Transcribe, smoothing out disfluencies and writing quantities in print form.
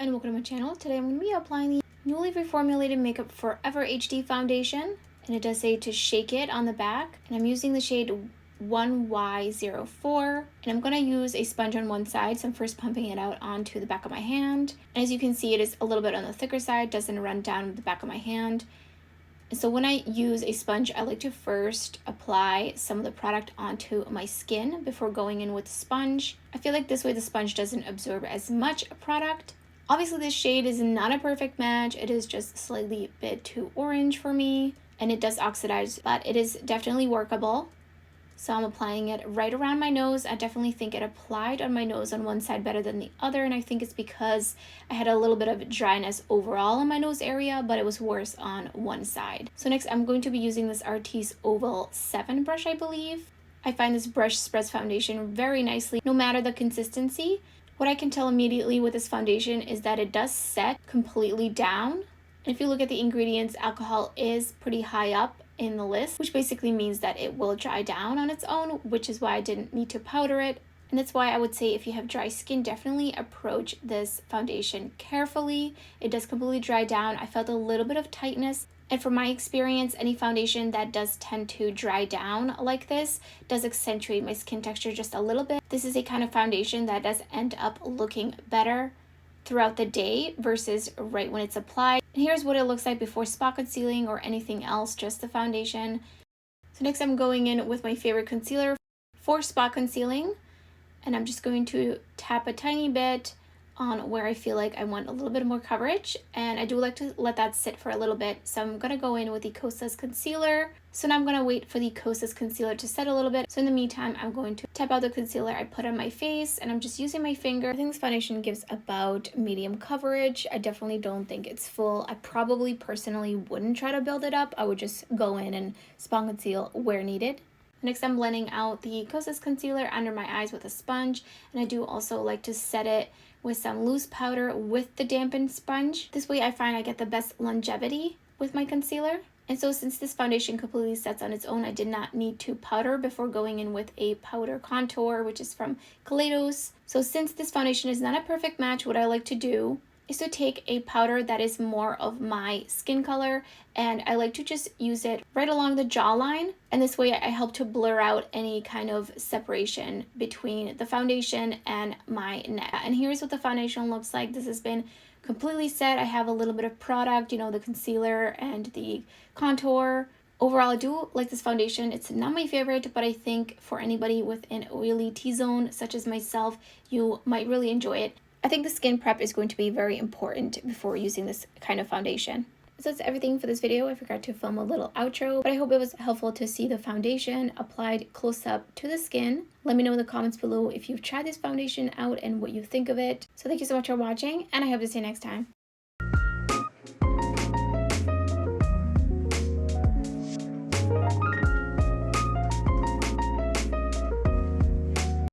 and welcome to my channel. Today I'm going to be applying the newly reformulated Makeup Forever HD foundation, and it does say to shake it on the back, and I'm using the shade 1Y04, and I'm going to use a sponge on one side, so I'm first pumping it out onto the back of my hand, and as you can see it is a little bit on the thicker side, doesn't run down the back of my hand. And so when I use a sponge, I like to first apply some of the product onto my skin before going in with the sponge. I feel like this way the sponge doesn't absorb as much product. Obviously this shade is not a perfect match. It is just slightly a bit too orange for me, and it does oxidize, but it is definitely workable. So I'm applying it right around my nose. I definitely think it applied on my nose on one side better than the other, and I think it's because I had a little bit of dryness overall in my nose area, but it was worse on one side. So next I'm going to be using this Artis Oval 7 brush, I believe. I find this brush spreads foundation very nicely, no matter the consistency. What I can tell immediately with this foundation is that it does set completely down. And if you look at the ingredients, alcohol is pretty high up in the list, which basically means that it will dry down on its own, which is why I didn't need to powder it. And that's why I would say if you have dry skin, definitely approach this foundation carefully. It does completely dry down. I felt a little bit of tightness, and from my experience, any foundation that does tend to dry down like this does accentuate my skin texture just a little bit. This is a kind of foundation that does end up looking better throughout the day versus right when it's applied. And here's what it looks like before spot concealing or anything else, just the foundation. So next I'm going in with my favorite concealer for spot concealing, and I'm just going to tap a tiny bit on where I feel like I want a little bit more coverage, and I do like to let that sit for a little bit. So I'm gonna go in with the Kosas concealer. So now I'm gonna wait for the Kosas concealer to set a little bit. So in the meantime, I'm going to tap out the concealer I put on my face, and I'm just using my finger. I think this foundation gives about medium coverage. I definitely don't think it's full. I probably personally wouldn't try to build it up. I would just go in and spot conceal where needed. Next, I'm blending out the Kosas concealer under my eyes with a sponge, and I do also like to set it with some loose powder with the dampened sponge. This way I find I get the best longevity with my concealer. And so since this foundation completely sets on its own, I did not need to powder before going in with a powder contour, which is from Clionadh. So since this foundation is not a perfect match, what I like to do is to take a powder that is more of my skin color, and I like to just use it right along the jawline, and this way I help to blur out any kind of separation between the foundation and my neck. And here's what the foundation looks like. This has been completely set. I have a little bit of product, you know, the concealer and the contour. Overall, I do like this foundation. It's not my favorite, but I think for anybody with an oily T-zone such as myself, you might really enjoy it. I think the skin prep is going to be very important before using this kind of foundation. So that's everything for this video. I forgot to film a little outro, but I hope it was helpful to see the foundation applied close up to the skin. Let me know in the comments below if you've tried this foundation out and what you think of it. So thank you so much for watching, and I hope to see you next time.